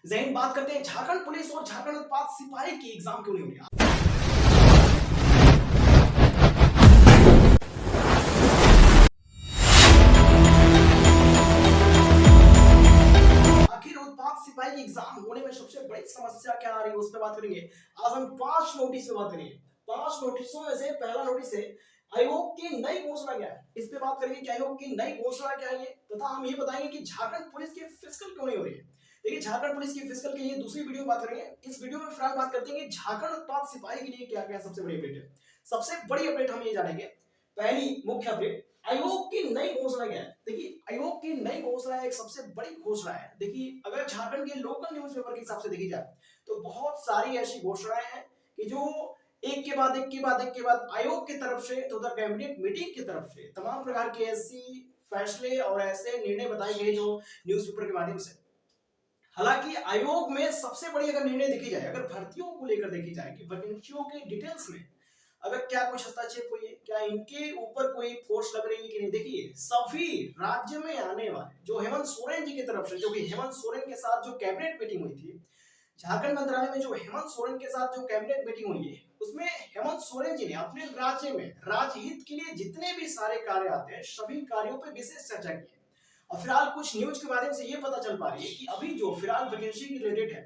जैन बात करते हैं झारखंड पुलिस और झारखंड उत्पाद सिपाही की एग्जाम क्यों नहीं हो रही। आखिर उत्पाद सिपाही की एग्जाम होने में सबसे बड़ी समस्या क्या आ रही है उस पर बात करेंगे। आज हम 5 नोटिस पे बात करेंगे। 5 नोटिसों में से पहला नोटिस है आयोग की नई घोषणा क्या है, इस पे बात करेंगे कि आयोग की नई घोषणा क्या है, तथा हम ये बताएंगे कि झारखंड पुलिस की फिजिकल क्यों नहीं हो रही है। देखिए झारखंड पुलिस की फिजिकल के लिए दूसरी वीडियो बात करेंगे। इस वीडियो में फिलहाल बात करते हैं कि झारखंड उत्पाद सिपाही के लिए क्या क्या सबसे बड़ी अपडेट है। सबसे बड़ी अपडेट हम ये जानेंगे। पहली मुख्य अपडेट, आयोग की नई घोषणा क्या है। देखिए आयोग की नई घोषणा एक सबसे बड़ी घोषणा है। देखिए अगर झारखंड के लोकल न्यूज़पेपर के हिसाब से देखी जाए तो बहुत सारी ऐसी घोषणाएं हैं कि जो एक के बाद एक के बाद एक के बाद आयोग की तरफ से तो कैबिनेट मीटिंग की तरफ से तमाम प्रकार के ऐसी फैसले और ऐसे निर्णय बताए गए जो न्यूज़पेपर के माध्यम से। हालांकि आयोग में सबसे बड़ी अगर निर्णय देखी जाए, अगर भर्तियों को लेकर देखी जाए कि वैकेंसियों के डिटेल्स में अगर क्या कुछ हस्तक्षेप हुई है, क्या इनके ऊपर कोई फोर्स लग रही है कि नहीं। देखिए सभी राज्य में आने वाले जो हेमंत सोरेन जी की तरफ से, जो कि हेमंत सोरेन के साथ जो कैबिनेट मीटिंग हुई थी झारखंड मंत्रालय में, जो हेमंत सोरेन के साथ जो कैबिनेट मीटिंग हुई है उसमें हेमंत सोरेन जी ने अपने राज्य में राजहित के लिए जितने भी सारे कार्य आते हैं सभी कार्यों पर विशेष चर्चा की है। और फिलहाल कुछ न्यूज के माध्यम से ये पता चल पा रही है कि अभी जो फिलहाल वैकेंसी की रिलेटेड है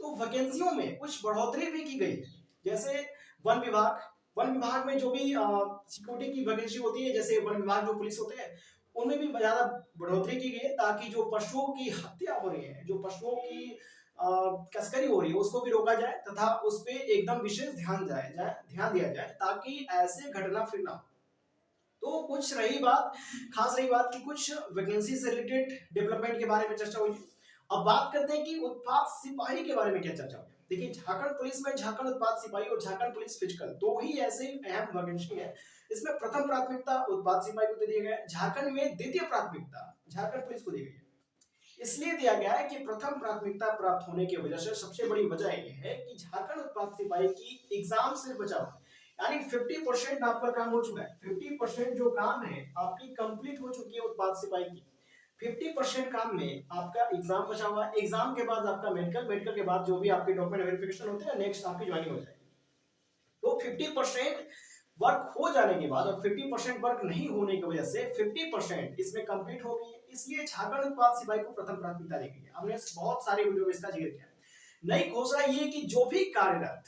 तो वैकेंसियों में कुछ बढ़ोतरी भी की गई है। जैसे वन विभाग में जो भी सिक्योरिटी की वैकेंसी होती है, जैसे वन विभाग जो पुलिस होते हैं उनमें भी ज्यादा बढ़ोतरी की गई है ताकि जो पशुओं की हत्या हो रही है, जो पशुओं की तस्करी हो रही है उसको भी रोका जाए तथा उस पर एकदम विशेष ध्यान दिया जाए ताकि ऐसे घटना फिर ना हो। तो कुछ रही बात, खास रही बात कि कुछ वैकेंसी से रिलेटेड डेवलपमेंट के बारे में चर्चा हुई। अब बात करते हैं कि उत्पाद सिपाही के बारे में क्या चर्चा हुई। देखिए झारखंड पुलिस में झारखंड उत्पाद सिपाही और झारखंड पुलिस फिजिकल दो ही ऐसे अहम वैकेंसी है। इसमें प्रथम प्राथमिकता उत्पाद सिपाही को दे दिया गया है, झारखंड में द्वितीय प्राथमिकता झारखंड पुलिस को दी गई है। इसलिए दिया गया है कि प्रथम प्राथमिकता प्राप्त होने की वजह से सबसे बड़ी वजह यह है कि झारखंड उत्पाद सिपाही की एग्जाम से बचाव, यानी 50% आपका काम हो चुका है। 50% जो काम है आपकी कंप्लीट हो चुकी है उत्पाद सिपाही की। 50% काम में आपका एग्जाम बचा हुआ है। एग्जाम के बाद आपका मेडिकल के बाद जो भी आपके डॉक्यूमेंट वेरिफिकेशन होते हैं, नेक्स्ट आपकी ज्वाइनिंग हो जाएगी। तो 50% वर्क हो जाने के बाद और 50% वर्क नहीं होने की वजह से 50% इसमें कंप्लीट हो गई है। इसलिए झारखंड उत्पाद सिपाही को प्रथम प्राथमिकता दी गई है। हमने बहुत सारे वीडियो में इसका जिक्र किया। नई घोषणा ये कि जो भी कार्यरत,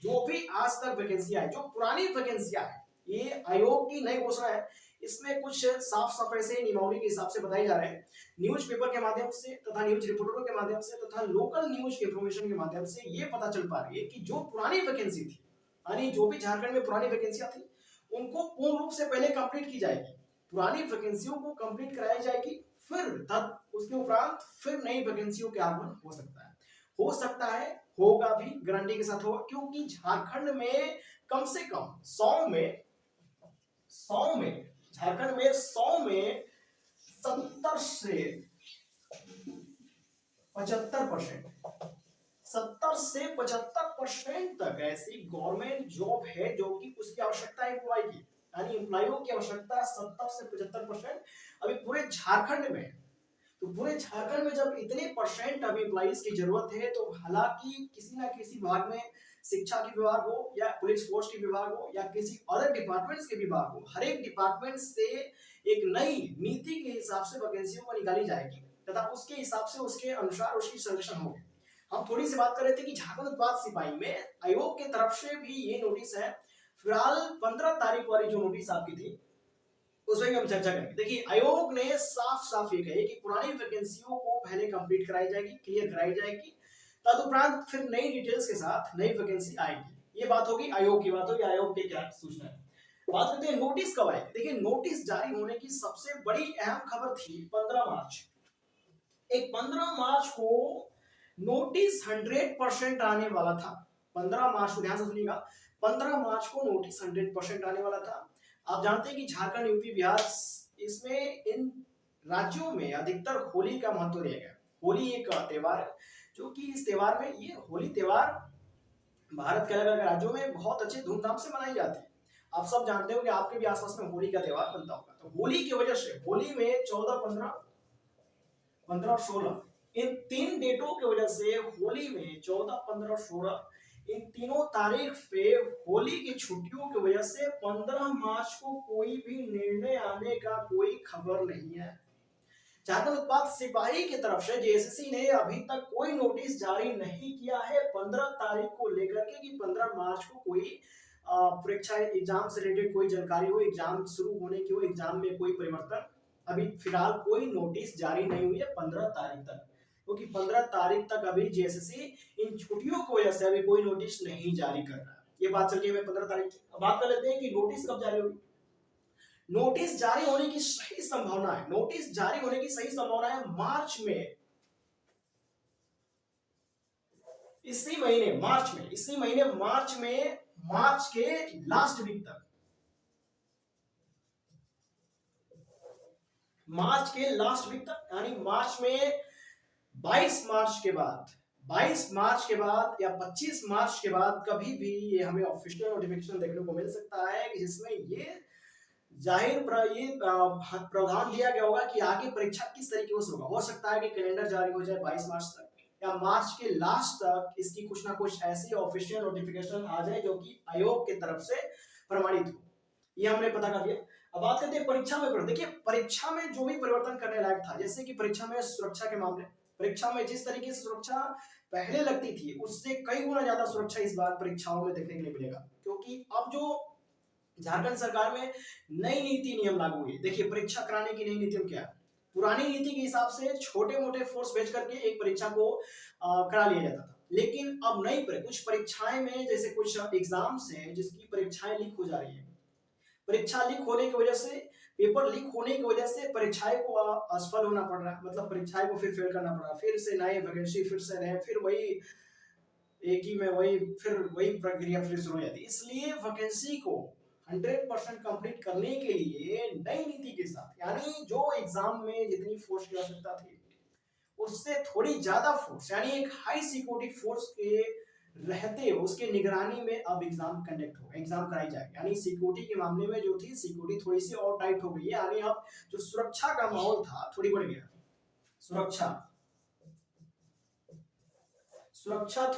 जो भी आज तक वैकेंसी है, जो पुरानी वैकेंसियां है, ये आयोग की नई घोषणा है। इसमें कुछ साफ सफाई से नियमावली के हिसाब से बताए जा रहे हैं न्यूज़पेपर के माध्यम से तथा न्यूज रिपोर्टरों के माध्यम से तथा लोकल न्यूज इंफॉर्मेशन के माध्यम से ये पता चल पा रही है कि जो पुरानी वैकेंसी थी, यानी जो भी झारखंड में पुरानी वैकेंसियां थी उनको पूर्ण रूप से पहले कंप्लीट की जाएगी। पुरानी वैकेंसियों को कंप्लीट कराई जाएगी, फिर तब उसके उपरांत फिर नई वैकेंसियों के आगमन हो सकता है। हो सकता है, होगा भी, गारंटी के साथ होगा, क्योंकि झारखंड में कम से कम 100 में झारखंड में 100 में 70 से 75%, 70 से 75% तक ऐसी गवर्नमेंट जॉब है जो कि उसकी आवश्यकता है एम्प्लॉय की, यानी एम्प्लॉयों की आवश्यकता 70 से 75% अभी पूरे झारखंड में। तो पूरे झारखंड में जब इतने परसेंट अभी एम्प्लॉइज की जरूरत है तो हालांकि किसी ना किसी विभाग में, शिक्षा के विभाग हो या पुलिस फोर्स के विभाग हो या किसी अदर डिपार्टमेंट्स के विभाग हो, हर एक डिपार्टमेंट से एक नई नीति के हिसाब से वैकेंसियों को निकाली जाएगी तथा उसके हिसाब से उसके अनुसार उसकी सिलेक्शन होगी। हम थोड़ी सी बात कर रहे थे कि झारखंड उत्पाद सिपाही में आयोग की तरफ से भी ये नोटिस है। फिलहाल 15 तारीख वाली जो नोटिस आपकी थी उसमें हम चर्चा करेंगे। देखिए आयोग ने साफ साफ ये कहे कि पुरानी वैकेंसियों को पहले कंप्लीट कराई जाएगी, क्लियर कराई जाएगी, तदुपरांत फिर नई डिटेल्स के साथ नई वैकेंसी आएगी। ये बात होगी आयोग की, बात होगी आयोग की क्या सूचना है। बात करते हैं नोटिस कब आएगी। देखिए नोटिस जारी होने की सबसे बड़ी अहम खबर थी 15 मार्च। एक 15 मार्च को नोटिस 100% आने वाला था। 15 मार्च को ध्यान से सुनिएगा, 15 मार्च को नोटिस 100% आने वाला था। आप जानते हैं कि झारखंड, यूपी, बिहार, इसमें इन राज्यों में अधिकतर होली का महत्व दिया गया। होली एक त्योहार है जो कि इस त्योहार में, ये होली त्योहार भारत के अलग अलग राज्यों में बहुत अच्छे धूमधाम से मनाई जाती है। आप सब जानते हो कि आपके भी आसपास में होली का त्योहार बनता होगा। तो होली की वजह से होली में 14, 15, 15 और 16 इन 3 डेटों की वजह से होली में 14, 15 और 16 इन तीनों तारीख पे होली की छुट्टियों की वजह से 15 मार्च को कोई भी निर्णय आने का कोई खबर नहीं है। झारखंड उत्पाद सिपाही की तरफ से जेएसएससी ने अभी तक कोई नोटिस जारी नहीं किया है 15 तारीख को लेकर के कि 15 मार्च को कोई परीक्षा एग्जाम से रिलेटेड कोई जानकारी हो, एग्जाम शुरू होने की हो, एग्जाम में कोई परिवर्तन, अभी फिलहाल कोई नोटिस जारी नहीं हुई है 15 तारीख तक, क्योंकि 15 तारीख तक अभी जेएसएससी इन छुट्टियों की वजह से अभी कोई नोटिस नहीं जारी कर रहा है। ये बात चल रही है 15 तारीख की। अब बात कर लेते हैं कि नोटिस कब जारी होगी। नोटिस जारी होने की सही संभावना है, नोटिस जारी होने की सही संभावना है मार्च में, इसी महीने मार्च में मार्च के लास्ट वीक तक, मार्च के लास्ट वीक तक, यानी मार्च में 22 मार्च के बाद, 22 मार्च के बाद या 25 मार्च के बाद कभी भी ये हमें ऑफिशियल नोटिफिकेशन देखने को मिल सकता है कि जिसमें ये जाहिर प्रावधान दिया गया होगा कि आगे परीक्षा किस तरीके से होगा। हो सकता है कि कैलेंडर जारी हो जाए 22 मार्च तक या मार्च के लास्ट तक इसकी कुछ ना कुछ ऐसी ऑफिशियल नोटिफिकेशन आ जाए जो कि आयोग की तरफ से प्रमाणित हो। ये हमने पता कर लिया। अब बात करते हैं परीक्षा में। देखिए परीक्षा में जो भी परिवर्तन करने लायक था, जैसे कि परीक्षा में सुरक्षा के मामले, परीक्षा में जिस तरीके से सुरक्षा पहले लगती थी उससे कई गुना ज्यादा सुरक्षा इस बार परीक्षाओं में देखने के लिए मिलेगा, क्योंकि अब जो झारखंड सरकार में नई नीति नियम लागू हुई। देखिए परीक्षा कराने की नई नीति क्या है, पुरानी नीति के हिसाब से छोटे मोटे फोर्स भेज करके एक परीक्षा को करा लिया जाता था, लेकिन अब नई कुछ परीक्षाएं में जैसे कुछ एग्जाम्स हैं जिसकी परीक्षाएं लीक हो जा रही है, परीक्षा लीक होने की वजह से, पेपर लीक होने की वजह से परीक्षाएं को असफल होना पड़ रहा है, मतलब परीक्षाएं को फिर फेल करना पड़ रहा है, फिर से नए वैकेंसी फिर से रहे, फिर वही एक ही में वही प्रक्रिया फिर शुरू हो जाती है। इसलिए वैकेंसी को 100% कंप्लीट करने के लिए नई नीति के साथ, यानी जो एग्जाम में जितनी फोर्स की आवश्यकता थी उससे थोड़ी ज्यादा फोर्स, यानी एक हाई सिक्योरिटी फोर्स के रहते उसके निगरानी में अब एग्जाम कंडक्ट होगा, एग्जाम कराई जाएगी। यानी सिक्योरिटी के मामले में जो थी सिक्योरिटी थोड़ी सी और टाइट हो गई है, यानी अब जो सुरक्षा का माहौल था थोड़ी बढ़ गया, सुरक्षा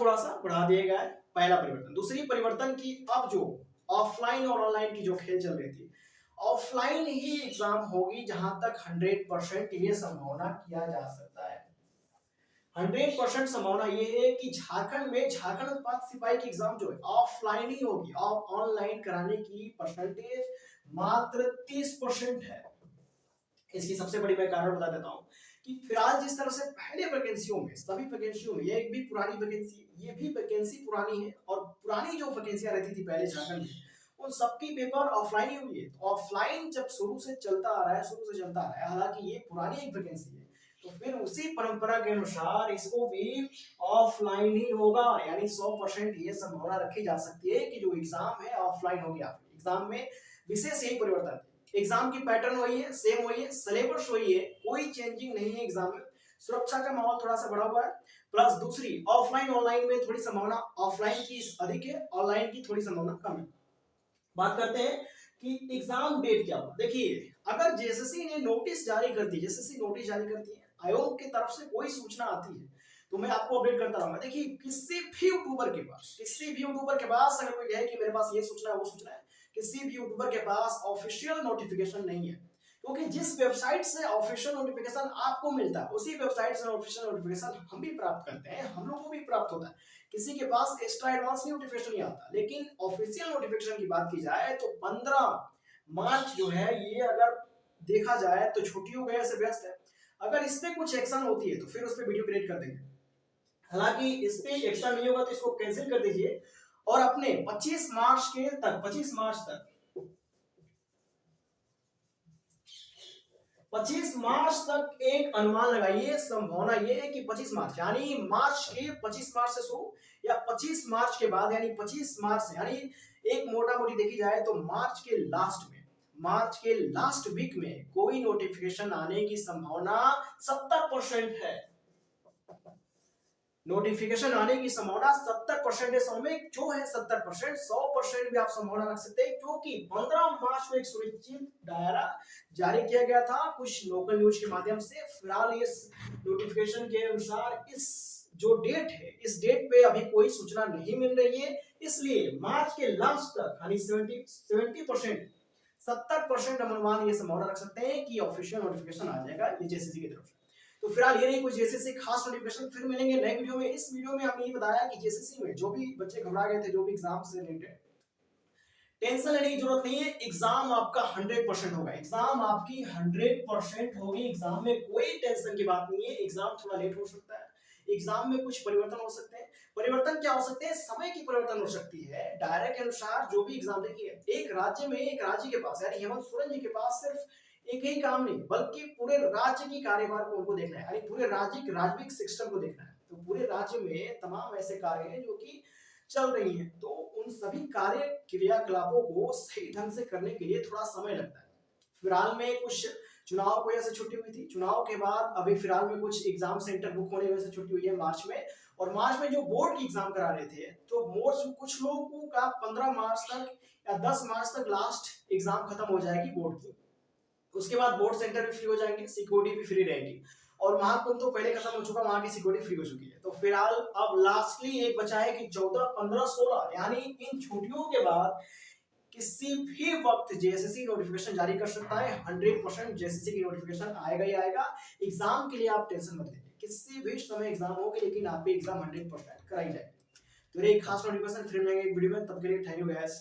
थोड़ा सा बढ़ा दिया गया है, पहला परिवर्तन। दूसरी परिवर्तन की अब जो ऑफलाइन और ऑनलाइन की जो खेल चल रही थी, ऑफलाइन ही एग्जाम होगी जहां तक 100% ये संभावना किया जा सकता है। 100% संभावना ये है कि झारखंड में झारखंड उत्पाद सिपाही की एग्जाम जो है ऑफलाइन ही होगी और ऑनलाइन कराने की परसेंटेज मात्र 30% है। इसकी सबसे बड़ी मैं कारण बता देता हूँ कि फिलहाल जिस तरह से पहले वैकेंसियों में, सभी वैकेंसियों में, ये भी पुरानी वैकेंसी, ये भी वैकेंसी पुरानी है और पुरानी जो वैकेंसियां रहती थी पहले झारखंड में उन सबकी पेपर ऑफलाइन ही हुई है। तो ऑफलाइन जब शुरू से चलता आ रहा है, हालांकि ये पुरानी एक वैकेंसी है, तो फिर उसी परंपरा के अनुसार इसको भी ऑफलाइन ही होगा, यानी 100% ये संभावना रखी जा सकती है कि जो एग्जाम है ऑफलाइन हो गया। एग्जाम में विशेष यही परिवर्तन, एग्जाम की पैटर्न वही है, सेम वही है, सिलेबस वही है, कोई चेंजिंग नहीं है एग्जाम में, सुरक्षा का माहौल थोड़ा सा बढ़ा हुआ है, प्लस दूसरी ऑफलाइन ऑनलाइन में थोड़ी संभावना ऑफलाइन की अधिक है, ऑनलाइन की थोड़ी संभावना कम है। बात करते हैं कि एग्जाम डेट क्या होगा। देखिए अगर जेएसएससी ने नोटिस जारी कर दी, जेएसएससी नोटिस जारी करती है, आयोग की तरफ से कोई सूचना आती है तो मैं आपको अपडेट करता रहूंगा। देखिए किसी भी यूट्यूबर के पास अगर कोई है कि मेरे पास ये सूचना है वो सूचना है, किसी भी यूट्यूबर के पास ऑफिशियल नोटिफिकेशन नहीं है, क्योंकि जिस वेबसाइट से ऑफिशियल नोटिफिकेशन आपको मिलता है उसी वेबसाइट से ऑफिशियल नोटिफिकेशन हम भी प्राप्त करते हैं, हम लोगों को भी प्राप्त होता है, किसी के पास एक्स्ट्रा एडवांस नोटिफिकेशन नहीं आता। लेकिन ऑफिशियल नोटिफिकेशन की बात की जाए तो 15 मार्च जो है ये अगर देखा जाए तो छुट्टियों की वजह से व्यस्त है, अगर इस पे कुछ एक्शन होती है तो फिर उस पे वीडियो क्रिएट कर देंगे, हालांकि इस पे एक्शन नहीं होगा तो इसको कैंसिल कर दीजिए और अपने 25 मार्च तक 25 मार्च तक एक अनुमान लगाइए। संभावना ये है कि 25 मार्च यानी मार्च के 25 मार्च से शुरू या 25 मार्च के बाद, यानी 25 मार्च से, यानी एक मोटा मोटी देखी जाए तो मार्च के लास्ट वीक में कोई नोटिफिकेशन आने की संभावना 70% है। नोटिफिकेशन आने की संभावना 70% है, 100 में जो है 70%, 100% भी आप संभावना रख सकते हैं, क्योंकि 15 मार्च को एक सुनिश्चित दायरा जारी किया गया था कुछ लोकल न्यूज के माध्यम से। फिलहाल इस नोटिफिकेशन के अनुसार इस जो डेट है, इस डेट पे अभी कोई सूचना नहीं मिल रही है, इसलिए मार्च के लास्ट तक यानी 70% 70% हम अनुमान ये संभावना रख सकते हैं कि ऑफिशियल नोटिफिकेशन आ जाएगा ये जेसीसी की तरफ से। तो फिलहाल ये नहीं, कुछ जेसीसी खास नोटिफिकेशन फिर मिलेंगे नए वीडियो में। इस वीडियो में हमने ये बताया कि जेसीसी में जो भी बच्चे घबरा गए थे, जो भी एग्जाम से रिलेटेड, टेंशन लेने की जरूरत नहीं है। एग्जाम आपका 100% होगा, एग्जाम आपकी 100% होगी, एग्जाम में कोई टेंशन की बात नहीं है। एग्जाम थोड़ा लेट हो सकता है, एग्जाम में कुछ परिवर्तन हो सकते हैं। परिवर्तन क्या हो सकते हैं? समय की परिवर्तन हो सकती है, दायरे के अनुसार जो भी एग्जाम। देखिए, एक राज्य में, एक राज्य के पास यानी हेमंत सोरेन जी के पास सिर्फ एक ही काम नहीं, बल्कि पूरे राज्य की कार्यभार को उनको देखना है, यानी पूरे राज्य के राजनीतिक सिस्टम को देखना है। तो पूरे राज्य में तमाम ऐसे कार्य हैं जो कि चल रही हैं, तो उन सभी कार्य क्रियाकलापों को सही ढंग से करने के लिए थोड़ा समय लगता है। फिलहाल में कुछ चुनाव की वजह से छुट्टी हुई थी, चुनाव के बाद अभी फिलहाल में कुछ एग्जाम सेंटर बुक होने की वजह से छुट्टी हुई है मार्च में। और मार्च में जो बोर्ड की एग्जाम करा रहे थे, तो बोर्ड कुछ लोगों का 15 मार्च तक या 10 मार्च तक लास्ट एग्जाम खत्म हो जाएगी बोर्ड की। उसके बाद बोर्ड सेंटर भी फ्री हो जाएंगे, सिक्योरिटी भी फ्री रहेगी। और महाकुंभ तो पहले खत्म हो चुका, वहां की सिक्योरिटी फ्री हो चुकी है। तो फिलहाल अब लास्टली एक बचा है कि 14, 15, 16 यानी इन छुट्टियों के बाद किसी भी वक्त जेएसएससी नोटिफिकेशन जारी कर सकता है। 100% जेएसएससी की नोटिफिकेशन आएगा ही आएगा। एग्जाम के लिए आप टेंशन मत लीजिए, किसी भी समय एग्जाम होगी, लेकिन आपकी एग्जाम 100% कराई जाएगी। तो ये खास नोटिफिकेशन फिर मिलेंगे एक वीडियो में, तब के लिए थैंक यू गाइस।